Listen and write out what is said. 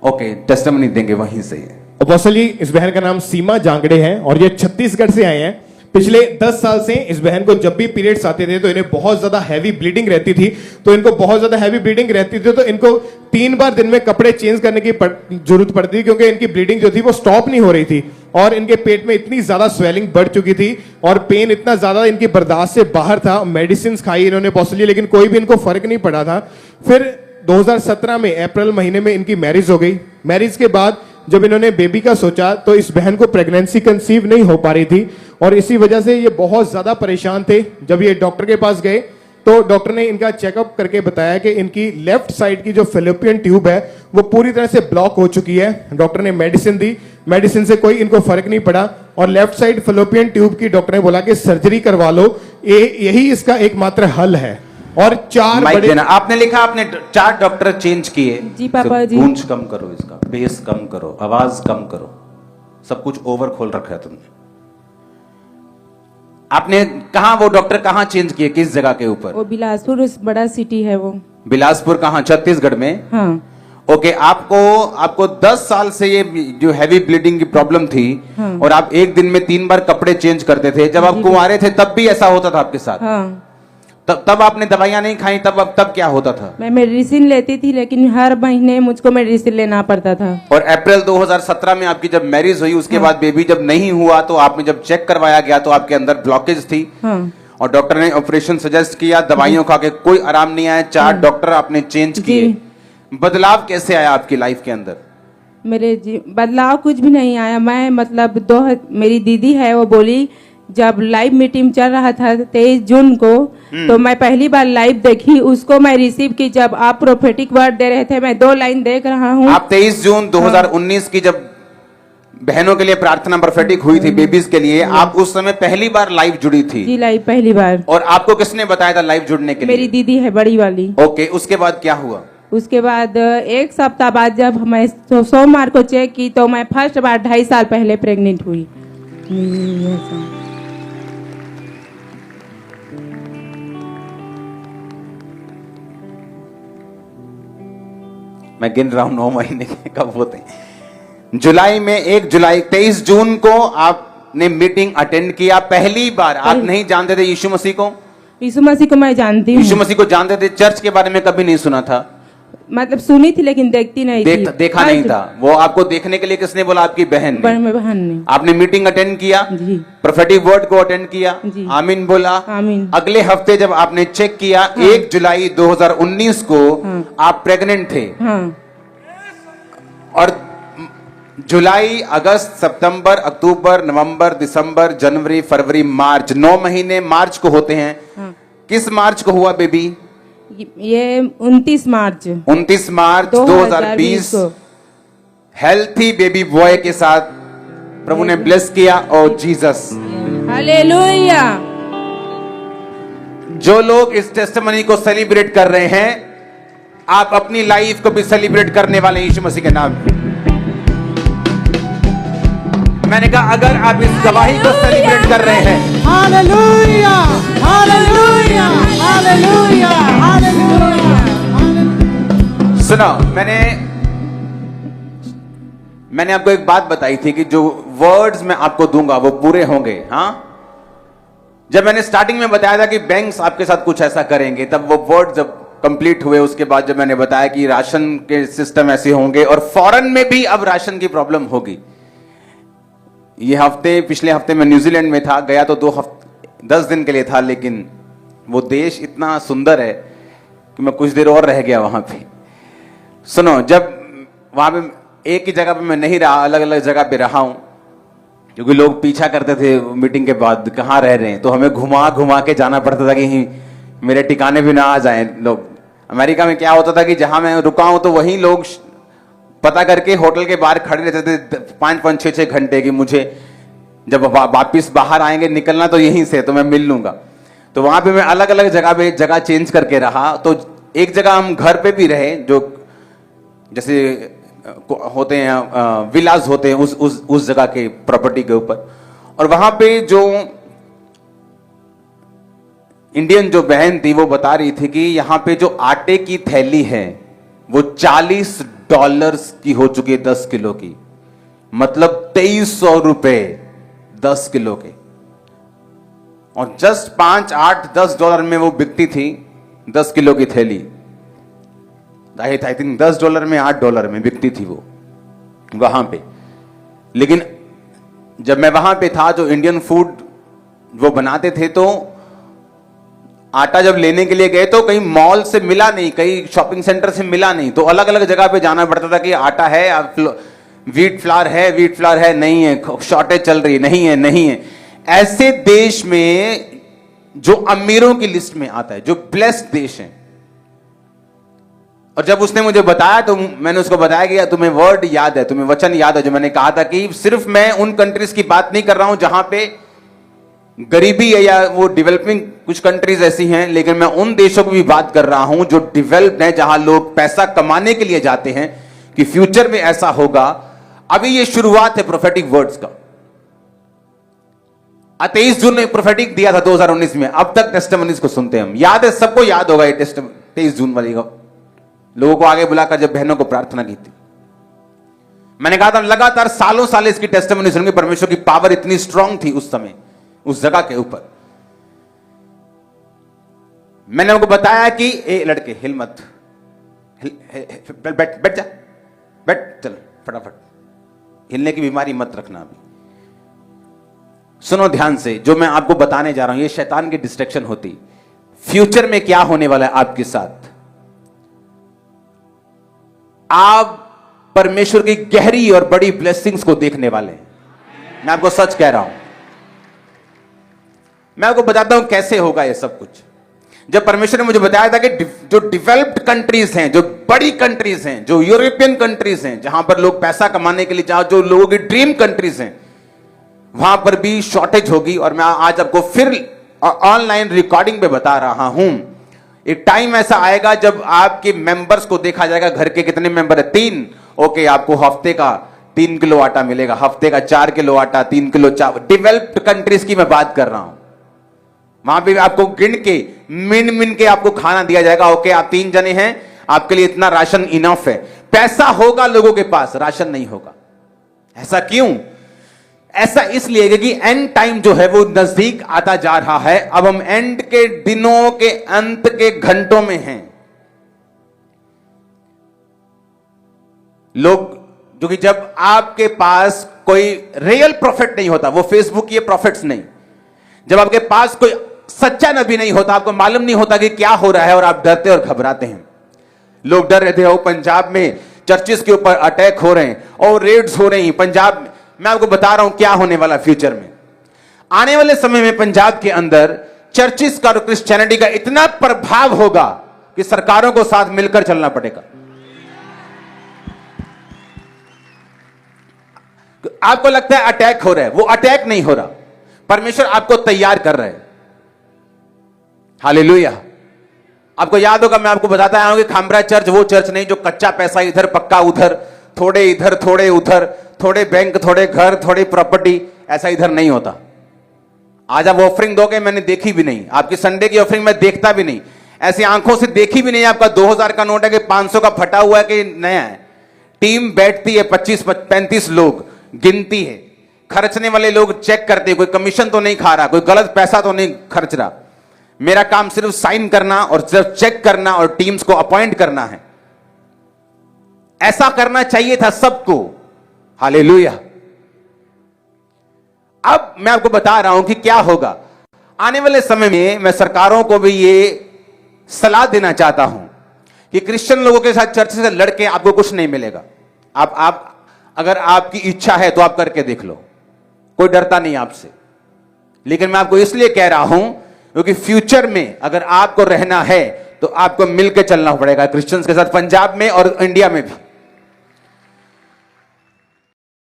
Okay, testimony देंगे वहीं से। अपोस्टल जी, इस बहन का नाम सीमा जांगड़े है और ये छत्तीसगढ़ से आए हैं। पिछले 10 साल से इस बहन को जब भी पीरियड्स आते थे तो इन्हें बहुत ज्यादा हैवी ब्लीडिंग रहती थी। तो इनको बहुत ज्यादा हैवी ब्लीडिंग रहती थी तो इनको 3 बार दिन में कपड़े चेंज करने की जरूरत पड़ती थी, क्योंकि इनकी ब्लीडिंग जो थी वो स्टॉप नहीं हो रही थी और इनके पेट में इतनी ज्यादा स्वेलिंग बढ़ चुकी थी और पेन इतना ज्यादा इनकी बर्दाश्त से बाहर था। मेडिसिन खाई इन्होंने अपोस्टल, लेकिन कोई भी इनको फर्क नहीं पड़ा था। फिर 2017 में अप्रैल महीने में इनकी मैरिज हो गई। मैरिज के बाद जब इन्होंने बेबी का सोचा तो इस बहन को प्रेगनेंसी कंसीव नहीं हो पा रही थी और इसी वजह से ये बहुत ज्यादा परेशान थे। जब ये डॉक्टर के पास गए तो डॉक्टर ने इनका चेकअप करके बताया कि इनकी लेफ्ट साइड की जो फेलोपियन ट्यूब है वो पूरी तरह से ब्लॉक हो चुकी है। डॉक्टर ने मेडिसिन दी, मेडिसिन से कोई इनको फर्क नहीं पड़ा और लेफ्ट साइड फेलोपियन ट्यूब की डॉक्टर ने बोला कि सर्जरी करवा लो, यही इसका एकमात्र हल है। और 4 बड़े आपने लिखा, आपने 4 डॉक्टर चेंज किए। जी पापा जी। गूंज कम करो, इसका बेस कम करो, आवाज कम करो, सब कुछ ओवर खोल रखा है तुमने। आपने कहा वो डॉक्टर कहाँ चेंज किए, किस जगह के ऊपर? वो बिलासपुर बड़ा सिटी है वो। बिलासपुर कहाँ, छत्तीसगढ़ में? हाँ। ओके, आपको 10 साल से ये जो हैवी ब्लीडिंग की प्रॉब्लम थी। हाँ। और आप एक दिन में 3 बार कपड़े चेंज करते थे। जब आप कुंवारे थे तब भी ऐसा होता था आपके साथ? हाँ। तब आपने दवाइयां नहीं खाई, तब क्या होता था? मैं मेडिसिन लेती थी लेकिन हर महीने मुझको मेडिसिन लेना पड़ता था। और अप्रैल 2017 में आपकी जब मैरिज हुई उसके बाद बेबी जब नहीं हुआ तो आपने जब चेक करवाया गया तो आपके अंदर ब्लॉकेज थी। हाँ। और डॉक्टर ने ऑपरेशन सजेस्ट किया, दवाइयों खा के कोई आराम नहीं आया, 4 डॉक्टर आपने चेंज किए। बदलाव कैसे आया आपकी लाइफ के अंदर? मेरे बदलाव कुछ भी नहीं आया। मैं मतलब मेरी दीदी है वो बोली, जब लाइव मीटिंग चल रहा था 23 जून को तो मैं पहली बार लाइव देखी, उसको मैं रिसीव की। जब आप प्रोफेटिक वर्ड दे रहे थे, मैं 2 लाइन देख रहा हूँ। आप 23 जून 2019 की जब बहनों के लिए प्रार्थना प्रोफेटिक हुई थी, बेबीज के लिए, आप उस समय पहली बार लाइव जुड़ी थी? जी, लाइव पहली बार। और आपको किसने बताया था लाइव जुड़ने के लिए? मेरी दीदी है बड़ी वाली। ओके, उसके बाद क्या हुआ? उसके बाद 1 सप्ताह बाद जब मैं सोमवार को चेक की तो मैं फर्स्ट बार 2.5 साल पहले प्रेग्नेंट हुई। मैं गिन रहा हूं 9 महीने के कब होते हैं। जुलाई में 1 जुलाई 23 जून को आपने मीटिंग अटेंड किया पहली बार। आप नहीं जानते थे यीशु मसीह को? यीशु मसीह को मैं जानती हूँ। यीशु मसीह को जानते थे, चर्च के बारे में कभी नहीं सुना था? मतलब सुनी थी लेकिन देखती नहीं थी। देखा नहीं था। वो आपको देखने के लिए किसने बोला? आपकी बहन ने। बहन ने। आपने मीटिंग अटेंड किया, जी। प्रोफेटिक वर्ड को अटेंड किया, जी। आमीन बोला। आमीन। अगले हफ्ते जब आपने चेक किया, हाँ। 1 जुलाई 2019 को हाँ। आप प्रेग्नेंट थे। हाँ। और जुलाई, अगस्त, सितंबर, अक्टूबर, नवंबर, दिसंबर, जनवरी, फरवरी, मार्च, 9 महीने मार्च को होते हैं। हाँ। किस मार्च को हुआ बेबी? ये 29 मार्च 2020 हेल्थी बेबी बॉय के साथ प्रभु ने ब्लेस किया। और जीसस, हालेलुया। जो लोग इस टेस्टिमनी को सेलिब्रेट कर रहे हैं, आप अपनी लाइफ को भी सेलिब्रेट करने वाले हैं यीशु मसीह के नाम में। मैंने कहा अगर आप इस गवाही को सेलिब्रेट कर रहे हैं, हालेलुया, हालेलुया, हालेलुया, हालेलुया। सुनो, मैंने आपको एक बात बताई थी कि जो वर्ड्स मैं आपको दूंगा वो पूरे होंगे। हाँ, जब मैंने स्टार्टिंग में बताया था कि बैंक्स आपके साथ कुछ ऐसा करेंगे, तब वो वर्ड जब कंप्लीट हुए उसके बाद जब मैंने बताया कि राशन के सिस्टम ऐसे होंगे और फॉरेन में भी अब राशन की प्रॉब्लम होगी। पिछले हफ्ते में न्यूजीलैंड में था, गया तो 10 दिन के लिए था, लेकिन वो देश इतना सुंदर है कि मैं कुछ देर और रह गया वहां पे। सुनो, जब वहां पे एक ही जगह पे मैं नहीं रहा, अलग अलग जगह पे रहा हूं, क्योंकि लोग पीछा करते थे मीटिंग के बाद कहाँ रह रहे हैं, तो हमें घुमा घुमा के जाना पड़ता था कि मेरे ठिकाने भी ना आ जाएं लोग। अमेरिका में क्या होता था कि जहां मैं रुका हूं तो वहीं लोग पता करके होटल के बाहर खड़े रहते थे 5-5, 6-6 घंटे की, मुझे जब वापिस बाहर आएंगे निकलना तो यहीं से, तो मैं मिल लूंगा। तो वहां पे मैं अलग अलग जगह पे जगह चेंज करके रहा। तो एक जगह हम घर पे भी रहे, जो जैसे होते हैं विलाज होते हैं उस जगह के प्रॉपर्टी के ऊपर। और वहां पे जो इंडियन जो बहन थी वो बता रही थी कि यहाँ पे जो आटे की थैली है वो $40 डॉलर्स की हो चुकी है 10 किलो की, मतलब 2300 रुपए 10 किलो के। और जस्ट 5, 8, 10 डॉलर में वो बिकती थी 10 किलो की थैली। आई थिंक 10 डॉलर में, 8 डॉलर में बिकती थी वो वहां पे। लेकिन जब मैं वहां पे था, जो इंडियन फूड वो बनाते थे, तो आटा जब लेने के लिए गए तो कहीं मॉल से मिला नहीं, कहीं शॉपिंग सेंटर से मिला नहीं, तो अलग अलग जगह पे जाना पड़ता था कि आटा है, व्हीट फ्लावर है, नहीं है, शॉर्टेज चल रही है, नहीं है। ऐसे देश में जो अमीरों की लिस्ट में आता है, जो ब्लेस्ड देश है। और जब उसने मुझे बताया तो मैंने उसको बताया कि तुम्हें वर्ड याद है, तुम्हें वचन याद है जो मैंने कहा था कि सिर्फ मैं उन कंट्रीज की बात नहीं कर रहा हूं जहां पे गरीबी है या वो डेवलपिंग कुछ कंट्रीज ऐसी हैं, लेकिन मैं उन देशों की भी बात कर रहा हूं जो डेवलप्ड हैं, जहां लोग पैसा कमाने के लिए जाते हैं कि फ्यूचर में ऐसा होगा। अभी ये शुरुआत है प्रोफेटिक वर्ड्स का। 23 जून में प्रोफेटिक दिया था 2019 में, अब तक टेस्टिमनीज को सुनते हैं हम। याद है, सबको याद होगा ये 23 जून वाली का। लोगों को आगे बुलाकर जब बहनों को प्रार्थना की थी, मैंने कहा था लगातार सालों साल इसकी टेस्टिमनी सुनेंगे। परमेश्वर की पावर इतनी स्ट्रांग थी उस समय, उस जगह के ऊपर। मैंने उनको बताया कि ए लड़के हिल मत, बैठ जा, बैठ, चल फटाफट, हिलने की बीमारी मत रखना। अभी सुनो ध्यान से, जो मैं आपको बताने जा रहा हूं, ये शैतान की डिस्ट्रैक्शन होती। फ्यूचर में क्या होने वाला है आपके साथ, आप परमेश्वर की गहरी और बड़ी ब्लेसिंग्स को देखने वाले हैं। मैं आपको सच कह रहा हूं। मैं आपको बताता हूं कैसे होगा ये सब कुछ। जब परमेश्वर ने मुझे बताया था कि जो डेवलप्ड कंट्रीज हैं, जो बड़ी कंट्रीज हैं, जो यूरोपियन कंट्रीज हैं, जहां पर लोग पैसा कमाने के लिए, जहां जो लोगों की ड्रीम कंट्रीज हैं, वहां पर भी शॉर्टेज होगी। और मैं आज आपको फिर ऑनलाइन रिकॉर्डिंग पे बता रहा हूं, एक टाइम ऐसा आएगा जब आपके मेंबर्स को देखा जाएगा, घर के कितने मेंबर है, 3, ओके, आपको हफ्ते का 3 किलो आटा मिलेगा, हफ्ते का 4 किलो आटा, 3 किलो चावल। डेवलप्ड कंट्रीज की मैं बात कर रहा हूं, वहां पे आपको गिन के मिन के आपको खाना दिया जाएगा। ओके, आप 3 जने हैं, आपके लिए इतना राशन इनफ है। पैसा होगा लोगों के पास, राशन नहीं होगा। ऐसा क्यों? ऐसा इसलिए कि एंड टाइम जो है वो नजदीक आता जा रहा है। अब हम एंड के दिनों के अंत के घंटों में हैं। लोग जो कि जब आपके पास कोई रियल प्रॉफिट नहीं होता, वो फेसबुक ये प्रॉफिट्स नहीं, जब आपके पास कोई सच्चा नबी नहीं होता, आपको मालूम नहीं होता कि क्या हो रहा है और आप डरते और घबराते हैं। लोग डर रहे थे, वो पंजाब में चर्चिस के ऊपर अटैक हो रहे हैं और रेड्स हो रही हैं पंजाब में। मैं आपको बता रहा हूं क्या होने वाला फ्यूचर में। आने वाले समय में पंजाब के अंदर चर्चिस का और क्रिश्चियनिटी का इतना प्रभाव होगा कि सरकारों को साथ मिलकर चलना पड़ेगा। आपको लगता है अटैक हो रहा है, वो अटैक नहीं हो रहा, परमेश्वर आपको तैयार कर रहे हैं। हालेलुया। आपको याद होगा, मैं आपको बताता आया हूं कि खामरा चर्च वो चर्च नहीं जो कच्चा पैसा इधर पक्का उधर, थोड़े इधर थोड़े उधर, थोड़े बैंक थोड़े घर थोड़ी प्रॉपर्टी, ऐसा इधर नहीं होता। आज आप ऑफरिंग दोगे, मैंने देखी भी नहीं, आपकी संडे की ऑफरिंग मैं देखता भी नहीं, ऐसी आंखों से देखी भी नहीं। आपका 2000 का नोट है कि 500 का फटा हुआ है कि नया है। टीम बैठती है, 25-35 लोग गिनती है, खर्चने वाले लोग चेक करते हैं कोई कमीशन तो नहीं खा रहा, कोई गलत पैसा तो नहीं खर्च रहा। मेरा काम सिर्फ साइन करना और सिर्फ चेक करना और टीम्स को अपॉइंट करना है। ऐसा करना चाहिए था सबको। हालेलुया। अब मैं आपको बता रहा हूं कि क्या होगा आने वाले समय में। मैं सरकारों को भी ये सलाह देना चाहता हूं कि क्रिश्चियन लोगों के साथ चर्च से लड़के आपको कुछ नहीं मिलेगा। आप अगर आपकी इच्छा है तो आप करके देख लो, कोई डरता नहीं आपसे। लेकिन मैं आपको इसलिए कह रहा हूं क्योंकि फ्यूचर में अगर आपको रहना है तो आपको मिलकर चलना पड़ेगा क्रिश्चियंस के साथ, पंजाब में और इंडिया में भी।